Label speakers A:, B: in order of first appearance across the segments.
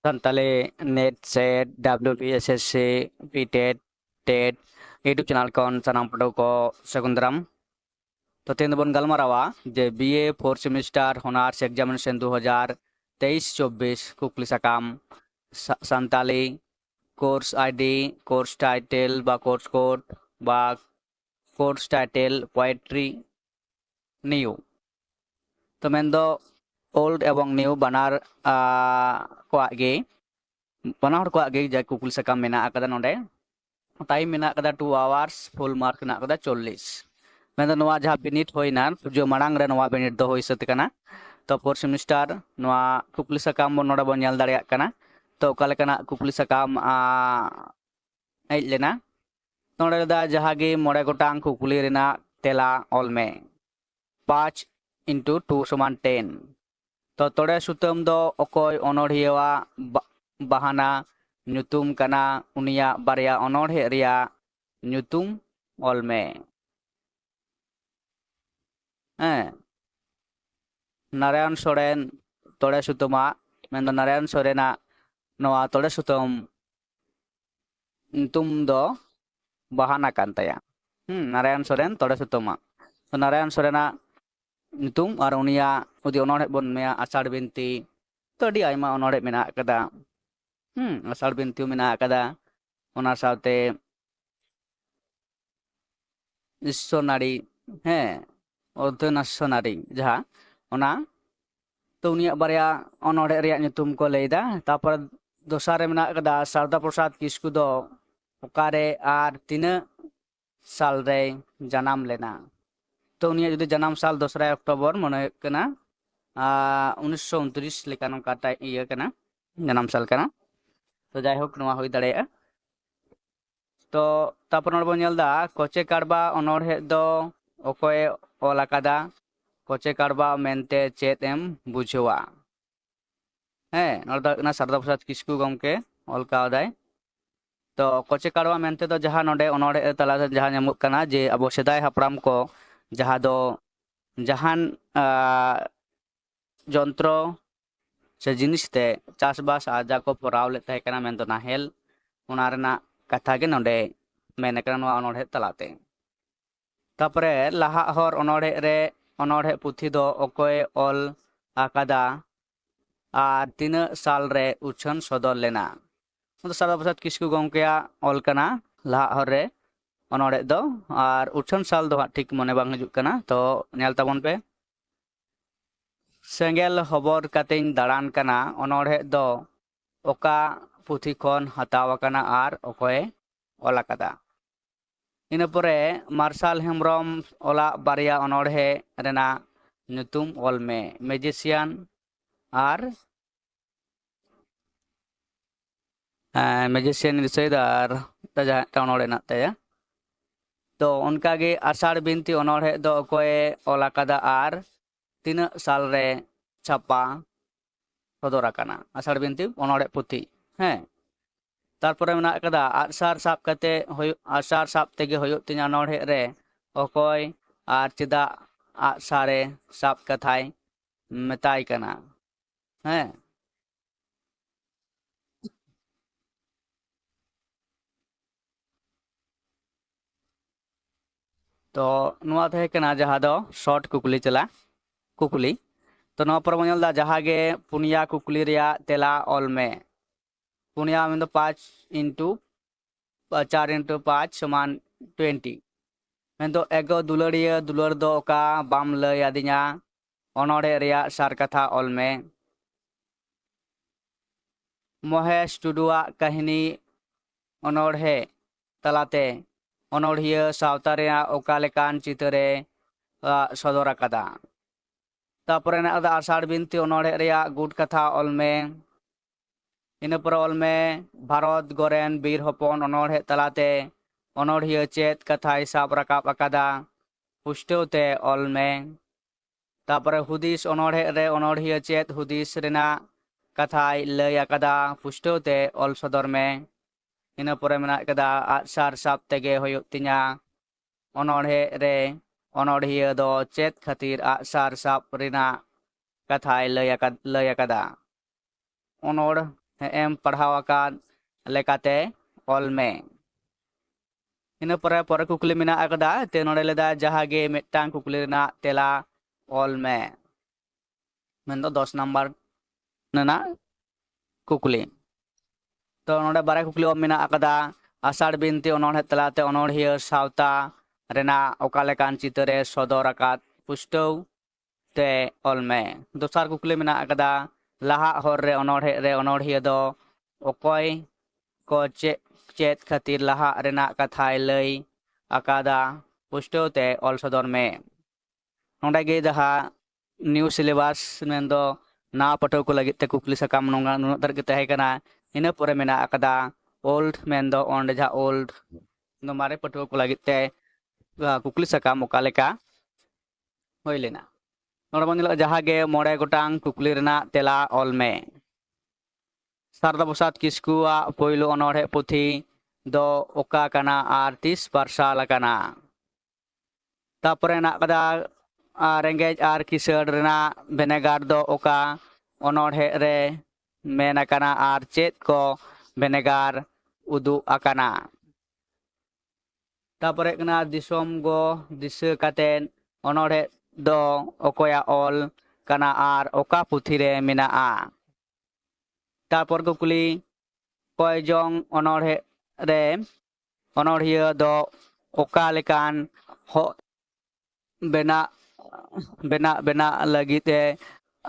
A: Santali net set WPSSC PTET TET YouTube channel कौन सनाम पढ़ो को सगुंदरम तो तेन बन गलमारावा जे BA 4 सेमिस्टर होनार्स एग्जामिनेशन 2023-24 कुकली सकाम Santali course ID course title बा कोर्स कोड बा कोर्स टाइटल पोएट्री न्यू तो मेंदो ओल्ड एवं न्यू बनार कोआगे बनार कोआगे जे कुकली सकाम मेना आकदा नोडे टाइम मेना कदा 2 आवर्स फुल मार्क ना कदा 40 मेंदो नोआ जहां बिनिट होइना जो मांग रे नोआ बिनिट दो होई सत कना तो 4 सेमिस्टर नोआ कुकली सकाम बन नोडा बन नेल दाड़िया कना तो काले कना कुकली सकाम हेज लेना नोडे दा जहां गे मोड़े गोटांग कुकली रेना तेला ऑल में 5 into 2 समान 10 तो तोड़े सुतम दो ओकोय ओनोढ़ियवा बहाना nyutum kana unia barya onordhe ria nyutum olme Narayan Soren tode sutoma mendo Narayan Sorena noa tode sutom nyutum do bahana kan taya Narayan Soren tode sutoma to Narayan Sorena nyutum ar unia udi onordhe bon mea asar binti todi aima onordhe mena kada asal bintiu mina kada ona saute dictionary ordinary jaha ona to unia barya onode reya nyutum ko leida tapor dosare mina kada Sarda Prasad Kisku do okare ar tina sal re janam lena to unia jodi janam sal 2 Oktober mone kana 1929 lekano kata iya kana janam sal kana तो जाय होक नवा होई दाड़े तो तापर node बन नेलदा कोचे काडबा अनोढ़े दो ओकोय ओल आकादा कोचे काडबा मेनते चेत एम बुझवा नोड दा सरदा प्रसाद किस्कू गमके ओल कावदाय तो कोचे काडबा मेनते दो जहां नोडे अनोढ़े तला जहां नेमुक कना जे अबो सेदाय हापराम को जहां दो जहान जंत्रो से जिनिसते चासबास आजा को पराव लेते है कना मेंदो नाहेल उनारना कथा के नोडे मेने कना नोआ अनोढ़े तलाते तापरे लाहा हर अनोढ़े पुथी दो ओकोय ओल आकादा आर 3 साल रे उछन सदर लेना तो सरदा प्रसाद किस्कू गमकेया ओल कना लाहा हर रे अनोढ़े दो आर उछन साल दो ठीक मने बांग हजुक कना तो नेल ताबन पे सेंगेल हबर कातें दाड़ान कना अनोढ़े दो ओका पुथी खन हताव कना आर ओकोय ओला कदा इन परे मार्शल हेम्ब्रम ओला बारिया अनोढ़े रेना nyutum ओल में मैजिशियन आर मैजिशियन रिसोइदार तजा अनोढ़े ना तया तो उनका गे आषाढ़ बिनती अनोढ़े दो ओकोय ओला कदा आर 3 साल रे छापा सदर आकाना आषाढ़ बिनती अनोढ़े पुथी तारपरे मेना कदा आसार साब कते आसार साब तेगे होयो तिना अनोढ़े रे ओकोय आर चिदा आसारे साब कथाय मेताय कना तो नुआ थे कना जहां दो शॉर्ट कुकली चला कुकली तो नवा पर बनल दा जहां गे पुनिया कुकली रिया तेला ऑल में पुनिया में तो 5 into 4 into 5 समान 20 में तो एगो दुलड़िया दुलड़ दो का बाम लय आदिया अनोढ़े रिया सार कथा ऑल में महेश टुडुआ कहानी अनोढ़े तलाते अनोढ़िया सावता रिया ओका लेकान चितरे सदर आकादा तापरे ना आषाढ़ बिनती अनोढ़े रिया गुड कथा ऑल में इन पर ऑल में भारत गोरेन बीर हपन अनोढ़े तलाते अनोढ़िया चेत कथाय साब राकाब आकादा पुष्टवते ऑल में तापरे हुदिस अनोढ़े रे अनोढ़िया चेत हुदिस रेना कथाय लय आकादा पुष्टवते ऑल सदर में इन पर मेना कदा आसार साब तेगे होयो तिना अनोढ़े रे अनोढ़िया दो चेत खातिर आसार साब रेना कथाय लय आकादा अनोढ़ एम पढ़ाव आकाद लेकाते ऑल में इन पर कुकली मेना अकदा ते नोडे लेदा जहागे मिट्टांग कुकली ना तेला ऑल में मेंदो 10 नंबर नना कुकली तो नोडे बारे कुकली मेना अकदा आषाढ़ बिनती अनोढ़े तलाते अनोढ़िया सावता रेना ओकालेकान चितरे सदर आकाद पुष्टव ते ऑल में दोसार कुकली मेना अकदा लहा हर रे अनोढ़िया दो ओकोय को चेत खातिर लहा रेना कथाय लय आकादा पुष्टव ते ऑल सदर में नोडे गे जहा न्यू सिलेबस मेंदो ना पटो को लगित ते कुकली सकाम नोंगा नुनत दर के तहे कना इन परे मेना अकदा ओल्ड मेंदो ओंडे जहा ओल्ड नो मारे पटो को लगित ते कुकली सकाम ओकालेका होय लेना नोडे बन जहा गे मोड़े गोटांग कुकली रेना तेला ऑल में सारदा प्रसाद किस्कुआ पोइलो अनोढ़े पुथी दो ओका कना आर 30 पारसाल कना तापरे ना कदा रेंगेज आर किसड़ रेना बेनेगार दो ओका अनोढ़े रे मेना कना आर चेत को बेनेगार उदु आकना तापरे कना दिसोम गो दिसे कातेन अनोढ़े दो ओकोया ऑल कना आर ओका पुथी रे मेना आ तापर कुकली कयजों अनोढ़े रे अनोढ़िया दो ओका लेकान हो बेना बेना बेना लगिते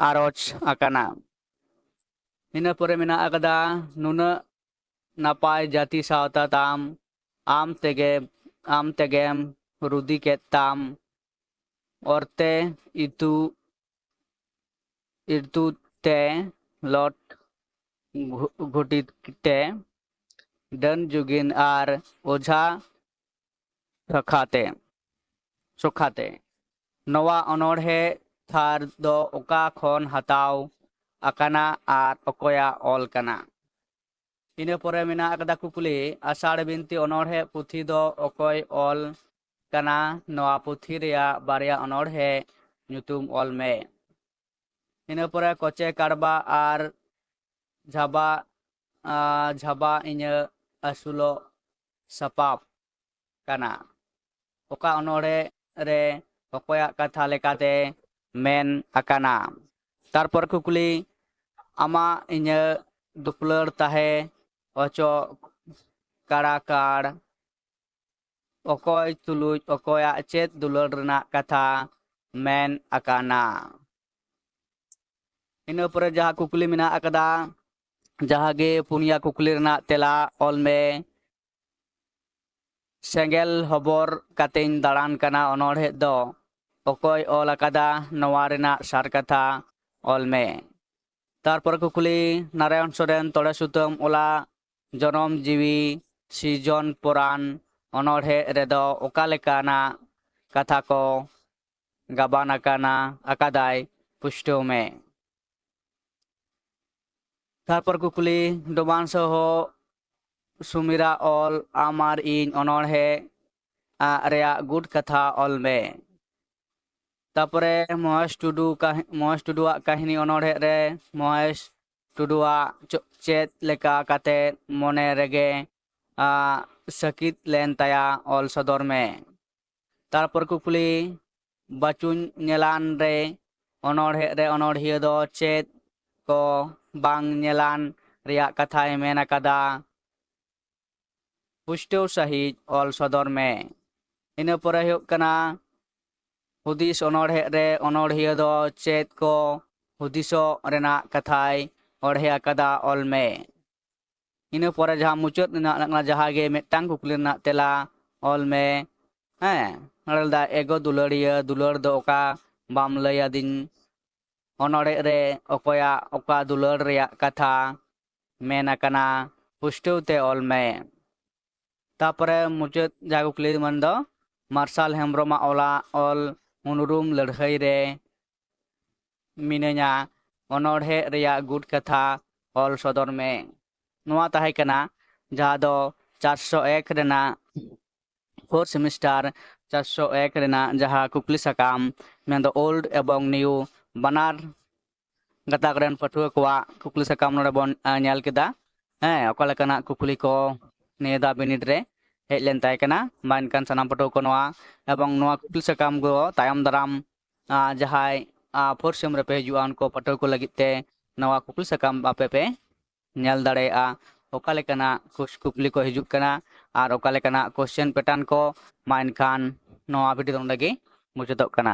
A: आरोच आकना इन परे मेना अकदा नुना नापाय जाति सावता ताम आम तेगेम रुदी के ताम औरते इतु ते लॉट घुटिते डन जुगिन आर ओझा सुखाते नवा अनोढ़े थार दो ओका खन हताव आकाना आर ओकोया ऑल कना इन परे मेना अकदा कुकली आषाढ़ बिनती अनोढ़े पुथी दो ओकोय ऑल कना नवा पुथी रिया बारिया अनोढ़े नुतुम ऑल में इन परे कोचे काड़बा आर झाबा इन असुलो सपाप कना ओका अनोढ़े रे ओकोया कथा लेकाते मेन आकाना तारपर कुकली आमा इन दुपलर ताहे ओचो काड़ाकाड़ ओकोय तुलुज ओकोया चेत दुलर रना कथा मेन आकाना इन पर जहा कुकली मेना अकदा जहागे पुनिया कुकली रना तेला ऑल में सेंगेल हबोर कातेन दाड़ान कना अनोढ़े दो ओकोय ऑल अकदा नवा रेना सार कथा ऑल में तारपर कुकली नारायण सोरेन तोड़े सुतम ओला जनम जीवी सीजन पुराण अनोढ़े रेदो ओकालेकाना कथा को गाबान आकाना अकादाय पुष्टो में तारपर कुकली डोबान सहो सुमिरा ऑल आमार इन अनोढ़े रेया गुड कथा ऑल में तापरे महेश टुडुआ कहानी अनोढ़े रे महेश टुडुआ चेत लेका काते मोने रेगे सकित लेन तया ऑल सदर में तारपर कुकली बचुन नेलान रे अनोढ़िया दो चेत को बांग नेलान रिया कथाय मेन कदा पुष्टो सहित ऑल सदर में इन परे कना हुदिस अनोढ़े रे अनोढ़िया दो चेत को हुदिसो रेना कथाय ओढ़े कदा ऑल में इन परे जहाँ मुचाद जहागे मिट्टांग कुकली ना तेला ऑल में नड़दा एगो दुलड़िया दुलड़ दो ओका बाम लया दिन अनोढ़े रे ओकोया ओका दुलड़ रिया कथा मेन आकना पुष्टो ते ऑल में तापरे मुचाद जहा कुकली मन दो मार्शल हेम्ब्रोमा ओला ऑल उनुरुम लड़हई रे मिनया अनोढ़े रिया गुड कथा ऑल सदर में नवा ताहे कना जहा दो 401 रेना 4 सेमिस्टार 401 रेना जहा कुकली सकाम में दो ओल्ड एवं न्यू बनार ᱜᱟᱛᱟᱠ ᱨᱮᱱ ᱯᱟᱹᱴᱷᱩᱣᱟᱹ ᱠᱚᱣᱟᱜ ᱠᱩᱠᱞᱤ ᱥᱟᱠᱟᱢ ᱱᱚᱰᱮ ᱵᱚᱱ ᱧᱮᱞ ᱠᱮᱫᱟ ᱚᱠᱟ ᱞᱮᱠᱟᱱᱟᱜ ᱠᱩᱠᱞᱤ ᱠᱚ ᱱᱤᱭᱟᱹ ᱫᱷᱟᱣ ᱵᱤᱱᱤᱰ ᱨᱮ ᱦᱮᱡ ᱞᱮᱱ ᱛᱟᱦᱮᱸ ᱠᱟᱱᱟ ᱢᱟ ᱮᱱᱠᱷᱟᱱ ᱥᱟᱱᱟᱢ ᱯᱟᱹᱴᱷᱩᱣᱟᱹ ᱠᱚ ᱱᱚᱣᱟ ᱮᱵᱚᱝ ᱱᱚᱣᱟ ᱠᱩᱠᱞᱤ ᱥᱟᱠᱟᱢ ᱠᱚ ᱛᱟᱭᱚᱢ ᱫᱟᱨᱟᱢ ᱡᱟᱦᱟᱸᱭ ᱯᱷᱳᱨ ᱥᱮᱢ ᱨᱮᱯᱮ ᱦᱤᱡᱩᱜᱼᱟ ᱩᱱᱠᱩ ᱯᱟᱹᱴᱷᱩᱣᱟᱹ ᱠᱚ ᱞᱟᱹᱜᱤᱫ ᱛᱮ ᱱᱚᱣᱟ ᱠᱩᱠᱞᱤ ᱥᱟᱠᱟᱢ ᱟᱯᱮ ᱯᱮ ᱧᱮᱞ ᱫᱟᱲᱮᱭᱟᱜᱼᱟ ᱚᱠᱟ ᱞᱮᱠᱟᱱᱟᱜ ᱠᱩᱠᱞᱤ ᱠᱚ ᱦᱤᱡᱩᱜ ᱠᱟᱱᱟ ᱟᱨ ᱚᱠᱟ ᱞᱮᱠᱟᱱᱟᱜ ᱠᱚᱥᱪᱮᱱ ᱯᱮᱴᱟᱨᱱ ᱠᱚ ᱢᱟ ᱮᱱᱠᱷᱟन ᱱᱚᱣᱟ ᱵᱷᱤᱰᱤᱭᱳ ᱱᱚᱰᱮ ᱜᱮ ᱢᱩᱪᱟᱹᱫᱚᱜ ᱠᱟᱱᱟ